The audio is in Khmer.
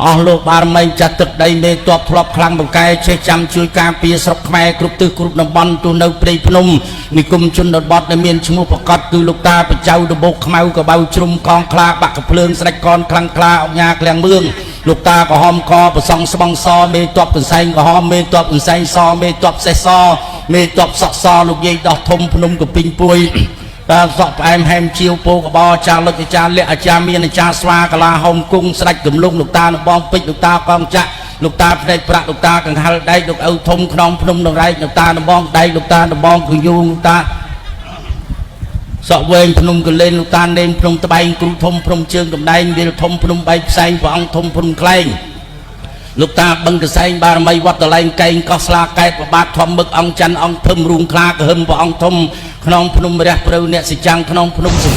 អស់លោកបារមីចាត់ទឹកដីមេតបធ្លាប់ខ្លាំងបកែចេះចាំជួយការពារស្រុកខ្មែរគ្រប់ទិសគ្រប់តំបន់ទូនៅព្រៃភ្នំនិគមជនបទដែលមានឈ្មោះប្រកាសគឺលោកតាបច្ចៅដបោកខ្មៅកបៅជ្រុំកងខ្លាបាក់កភ្លើងស្ដេចកនខ្លាំងខ្លាអុកញ៉ាក្លៀងមឿងលោកតាក្រហមកប្រសង់ស្បង់សមេតបកសែងក្រហមមេតបកសែងសមេតបសេះសមេតបសក់សលោកយាយដោះធំភ្នំកពីងពួយតើសក់ផ្អែមហែមជាវពោកបោចាលុចអាចារ្យលក្ខអាចារ្យមានអាចារ្យស្វាកលាហុំគង់ស្ដេចកំលុងលោកតានបងពេជ្រលោកតាកងចាក់លោកតាផ្នែកប្រាក់លោកតាកង្ហល់ដែកលោកឪធំខ្នងភ្នំដងរែកលោកតានបងដែកលោកតានបងគយូលោកតាសក់វែងភ្នំកលែនលោកតានេនភ្នំត្បែងគ្រូធំភ្នំជើងកំដែងវាលធំភ្នំបៃផ្សែងព្រះអង្គធំភ្នំក្លែងលោកតាបឹងកសែងបារមីវត្តតលែងកែងកោះស្លាកែតប្របាទធំមឹកអង្គច័ន្ទអង្គធំរូងខ្លាកហឹមព្រះអង្គធំក្នុងភ្នំរះព្រៅអ្នកសិចាំងក្នុងភ្នំសុ